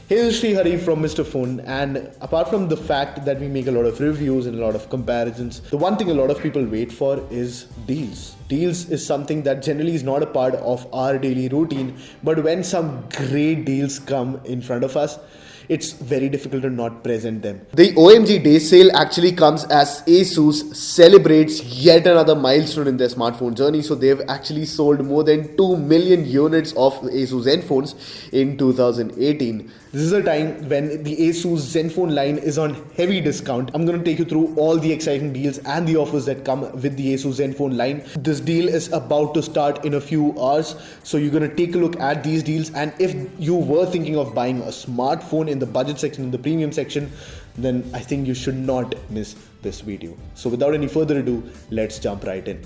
Hey, this is Sreehari from Mr. Phone, and apart from the fact that we make a lot of reviews and a lot of comparisons, the one thing a lot of people wait for is deals. Deals is something that generally is not a part of our daily routine, but when some great deals come in front of us, it's very difficult to not present them. The OMG Day Sale actually comes as Asus celebrates yet another milestone in their smartphone journey. So they've actually sold more than 2 million units of Asus ZenFones in 2018. This is a time when the Asus ZenFone line is on heavy discount. I'm going to take you through all the exciting deals and the offers that come with the Asus ZenFone line. This deal is about to start in a few hours. So you're going to take a look at these deals, and if you were thinking of buying a smartphone in the budget section, in the premium section, then I think you should not miss this video. So without any further ado, let's jump right in.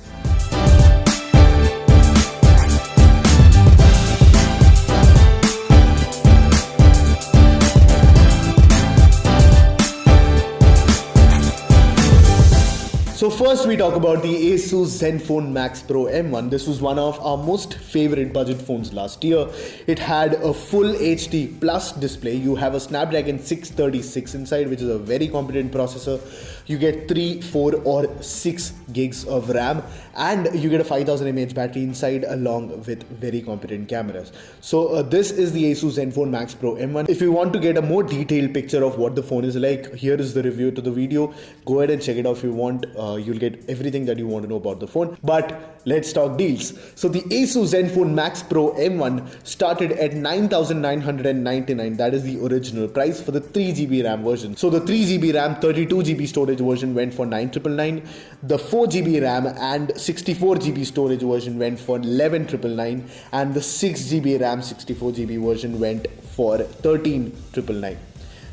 So first we talk about the Asus ZenFone Max Pro M1. This was one of our most favorite budget phones last year. It had a full HD plus display. You have a Snapdragon 636 inside, which is a very competent processor. You get 3, 4 or 6 gigs of RAM, and you get a 5000 mAh battery inside along with very competent cameras. So this is the Asus ZenFone Max Pro M1. If you want to get a more detailed picture of what the phone is like, here is the review to the video. Go ahead and check it out if you want. You'll get everything that you want to know about the phone. But let's talk deals. So the Asus ZenFone Max Pro M1 started at 9,999. That is the original price for the 3GB RAM version. So the 3GB RAM 32GB storage version went for 9,999. The 4GB RAM and 64GB storage version went for 11,999, and the 6GB RAM 64GB version went for 13,999.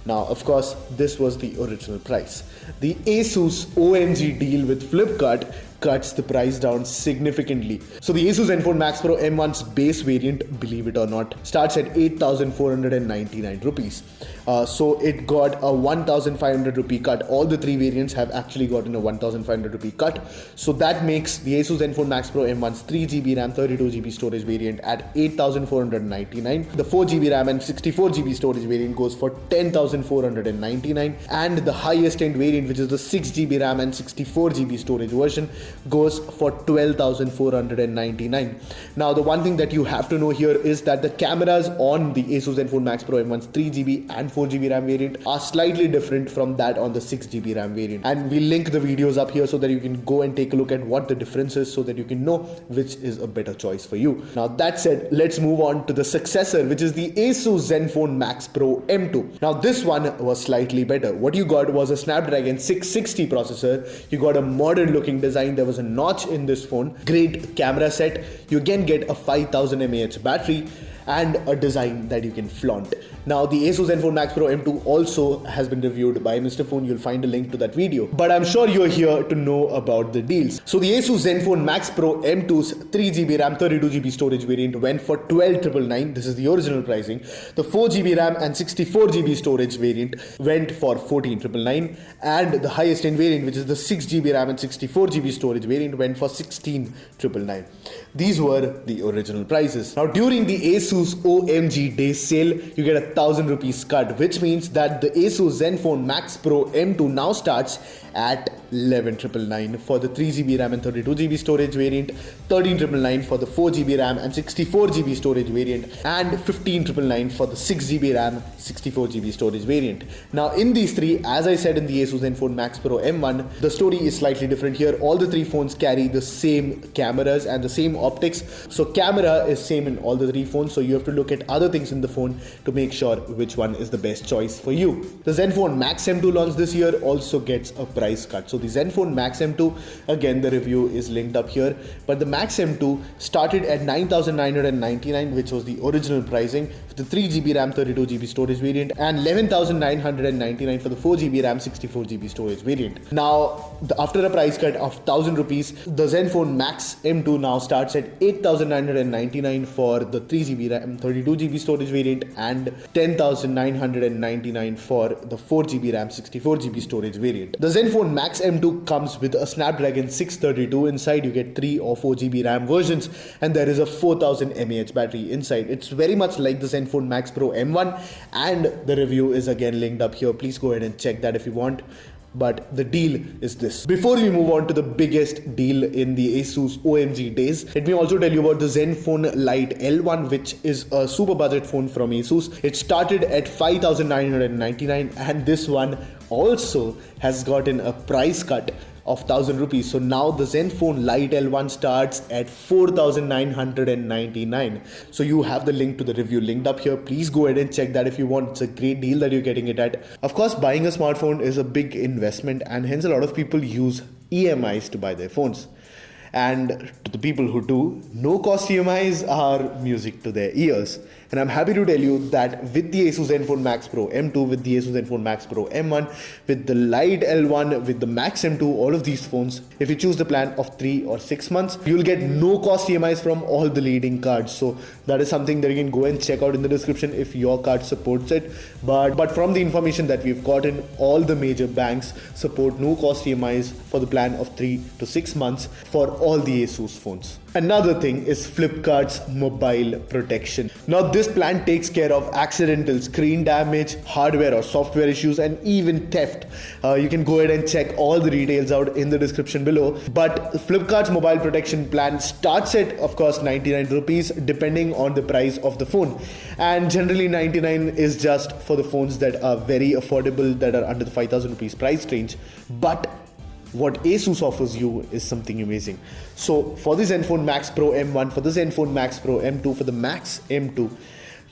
Now, of course, this was the original price. The Asus OMG deal with Flipkart cuts the price down significantly. So the Asus ZenFone Max Pro M1's base variant, believe it or not, starts at 8,499 rupees. So it got a 1,500 rupee cut. All the three variants have actually gotten a 1,500 rupee cut. So that makes the Asus ZenFone Max Pro M1's 3GB RAM 32GB storage variant at 8,499. The 4GB RAM and 64GB storage variant goes for 10,499, and the highest end variant, which is the 6GB RAM and 64GB storage version, goes for 12,499. Now the one thing that you have to know here is that the cameras on the Asus ZenFone Max Pro M1's 3GB and 4GB RAM variant are slightly different from that on the 6GB RAM variant, and we'll link the videos up here so that you can go and take a look at what the difference is, so that you can know which is a better choice for you. Now that said, let's move on to the successor, which is the Asus ZenFone Max Pro M2. Now this one was slightly better. What you got was a Snapdragon 660 processor. You got a modern looking design. There was a notch in this phone, great camera set. You again get a 5000 mAh battery and a design that you can flaunt. Now the Asus ZenFone Max Pro M2 also has been reviewed by Mr. Phone. You'll find a link to that video. But I'm sure you're here to know about the deals. So the Asus ZenFone Max Pro M2's 3GB RAM 32GB storage variant went for 12,999. This is the original pricing. The 4GB RAM and 64GB storage variant went for 14,999, and the highest end variant, which is the 6GB RAM and 64GB storage variant, went for 16,999. These were the original prices. Now during the Asus OMG Day Sale, you get a 1,000 rupees cut, which means that the Asus ZenFone Max Pro M2 now starts at 11,999 for the 3GB RAM and 32GB storage variant, 13,999 for the 4GB RAM and 64GB storage variant, and 15,999 for the 6GB RAM 64GB storage variant. Now in these three, as I said in the Asus ZenFone Max Pro M1, the story is slightly different here. All the three phones carry the same cameras and the same optics. So camera is same in all the three phones, so you have to look at other things in the phone to make sure which one is the best choice for you. The ZenFone Max M2 launched this year also gets a price cut. So the ZenFone Max M2, again the review is linked up here, but the Max M2 started at 9,999, which was the original pricing for the 3GB RAM 32GB storage variant, and 11,999 for the 4GB RAM 64GB storage variant. Now after a price cut of 1,000 rupees, the ZenFone Max M2 now starts at 8,999 for the 3GB RAM 32GB storage variant and 10,999 for the 4GB RAM 64GB storage variant. The ZenFone Max M2 comes with a Snapdragon 632. Inside you get 3 or 4 GB RAM versions, and there is a 4000 mAh battery inside. It's very much like the ZenFone Max Pro M1, and the review is again linked up here. Please go ahead and check that if you want. But the deal is this. Before we move on to the biggest deal in the Asus OMG days, let me also tell you about the ZenFone Lite L1, which is a super budget phone from Asus. It started at 5,999, and this one also has gotten a price cut of 1,000 rupees. So now the ZenFone Lite L1 starts at 4,999. So you have the link to the review linked up here. Please go ahead and check that if you want. It's a great deal that you're getting it at. Of course, buying a smartphone is a big investment, and hence a lot of people use EMIs to buy their phones. And to the people who do, no cost EMIs are music to their ears. And I'm happy to tell you that with the Asus ZenFone Max Pro M2, with the Asus ZenFone Max Pro M1, with the Lite L1, with the Max M2, all of these phones, if you choose the plan of 3 or 6 months, you'll get no cost EMIs from all the leading cards. So that is something that you can go and check out in the description if your card supports it. But from the information that we've gotten, all the major banks support no cost EMIs for the plan of 3 to 6 months for all the Asus phones. Another thing is Flipkart's mobile protection. Now this plan takes care of accidental screen damage, hardware or software issues, and even theft. You can go ahead and check all the details out in the description below. But Flipkart's mobile protection plan starts at, of course, 99 rupees depending on the price of the phone. And generally 99 is just for the phones that are very affordable, that are under the 5,000 rupees price range. But what Asus offers you is something amazing. So for the ZenFone Max Pro M1, for the ZenFone Max Pro M2, for the Max M2,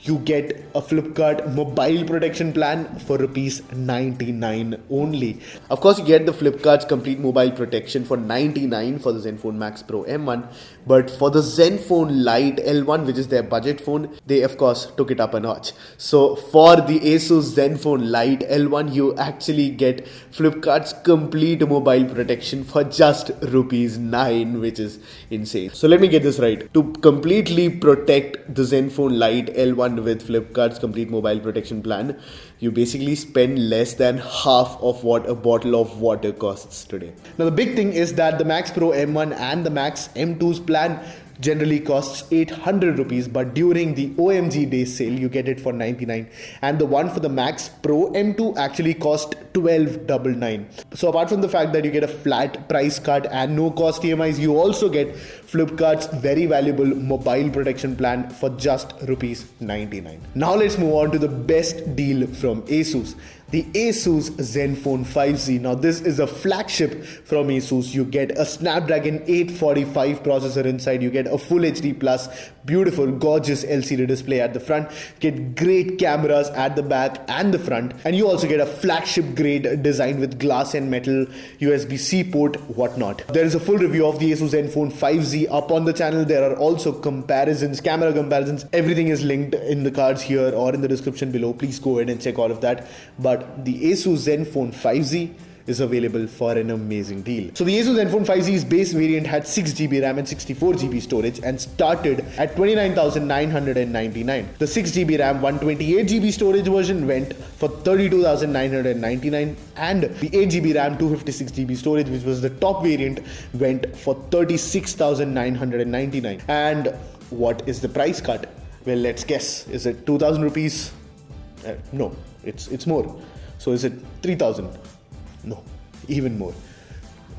you get a Flipkart mobile protection plan for rupees 99 only. Of course, you get the Flipkart's complete mobile protection for 99 for the ZenFone Max Pro M1. But for the ZenFone Lite L1, which is their budget phone, they of course took it up a notch. So for the Asus ZenFone Lite L1, you actually get Flipkart's complete mobile protection for just rupees 9, which is insane. So let me get this right. To completely protect the ZenFone Lite L1 with Flipkart's complete mobile protection plan, you basically spend less than half of what a bottle of water costs today. Now the big thing is that the Max Pro M1 and the Max M2's plan generally costs 800 rupees, but during the OMG day sale you get it for 99, and the one for the Max Pro M2 actually cost 1299. So apart from the fact that you get a flat price cut and no cost EMIs, you also get Flipkart's very valuable mobile protection plan for just rupees 99. Now let's move on to the best deal from Asus. The Asus ZenFone 5Z. Now this is a flagship from Asus. You get a Snapdragon 845 processor inside. You get a Full HD Plus, beautiful, gorgeous LCD display at the front. You get great cameras at the back and the front. And you also get a flagship grade design with glass and metal, USB-C port, whatnot. There is a full review of the Asus ZenFone 5Z up on the channel. There are also comparisons, camera comparisons. Everything is linked in the cards here or in the description below. Please go ahead and check all of that. But the Asus ZenFone 5Z is available for an amazing deal. So the Asus ZenFone 5Z's base variant had 6 GB RAM and 64 GB storage and started at 29,999. The 6 GB RAM 128 GB storage version went for 32,999, and the 8 GB RAM 256 GB storage, which was the top variant, went for 36,999. And what is the price cut? Well, let's guess. Is it 2,000 rupees? No, it's more. So is it 3,000? No, even more.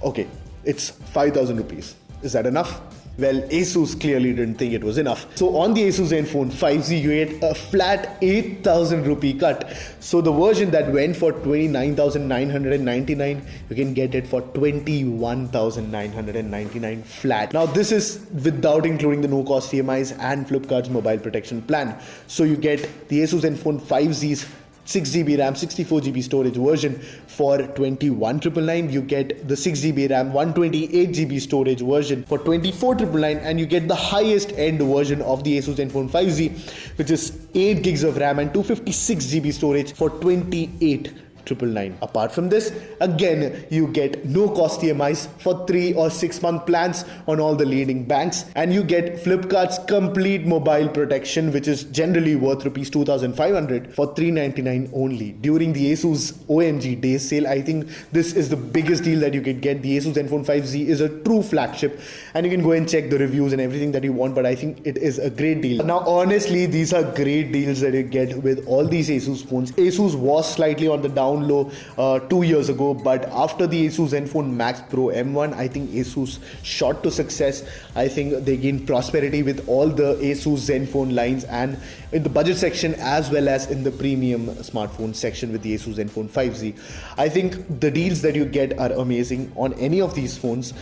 Okay, it's 5,000 rupees. Is that enough? Well, Asus clearly didn't think it was enough. So on the Asus ZenFone 5Z, you get a flat 8,000 rupee cut. So the version that went for 29,999, you can get it for 21,999 flat. Now this is without including the no-cost EMIs and Flipkart's mobile protection plan. So you get the Asus ZenFone 5Z's 6 GB RAM, 64 GB storage version for 21,999. You get the 6 GB RAM, 128 GB storage version for 24,999, and you get the highest end version of the Asus ZenFone 5Z, which is 8 gigs of RAM and 256 GB storage for 28,999. 999. Apart from this, again, you get no cost EMIs for 3 or 6 month plans on all the leading banks, and you get Flipkart's complete mobile protection, which is generally worth rupees 2,500 for 399 only. During the Asus OMG days sale, I think this is the biggest deal that you can get. The Asus ZenFone 5Z is a true flagship, and you can go and check the reviews and everything that you want, but I think it is a great deal. Now, honestly, these are great deals that you get with all these Asus phones. Asus was slightly on the down low 2 years ago, but after the Asus ZenFone Max Pro M1, I think Asus shot to success. I think they gained prosperity with all the Asus ZenFone lines, and in the budget section as well as in the premium smartphone section with the Asus ZenFone 5Z. I think the deals that you get are amazing on any of these phones.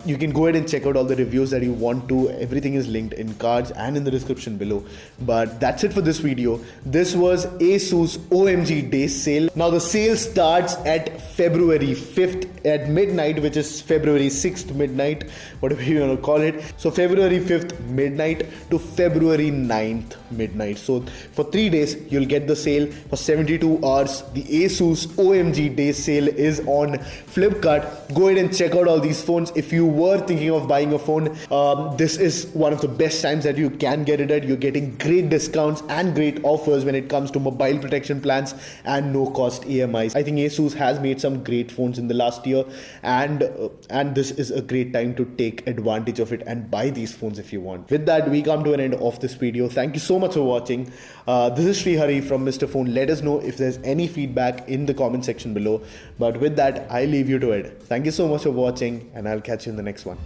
You can go ahead and check out all the reviews that you want to. Everything is linked in cards and in the description below. But that's it for this video. This was Asus OMG day sale. Now the sale starts at February 5th at midnight, which is February 6th midnight, whatever you want to call it. So February 5th midnight to February 9th midnight. So for 3 days you'll get the sale for 72 hours. The Asus OMG day sale is on Flipkart. Go ahead and check out all these phones. If you were thinking of buying a phone, this is one of the best times that you can get it at. You're getting great discounts and great offers when it comes to mobile protection plans and no cost EMIs. I think Asus has made some great phones in the last year, and this is a great time to take advantage of it and buy these phones if you want. With that, we come to an end of this video. Thank you so much for watching. This is Sreehari from Mr. Phone. Let us know if there's any feedback in the comment section below. But with that, I leave you to it. Thank you so much for watching, and I'll catch you in the next one.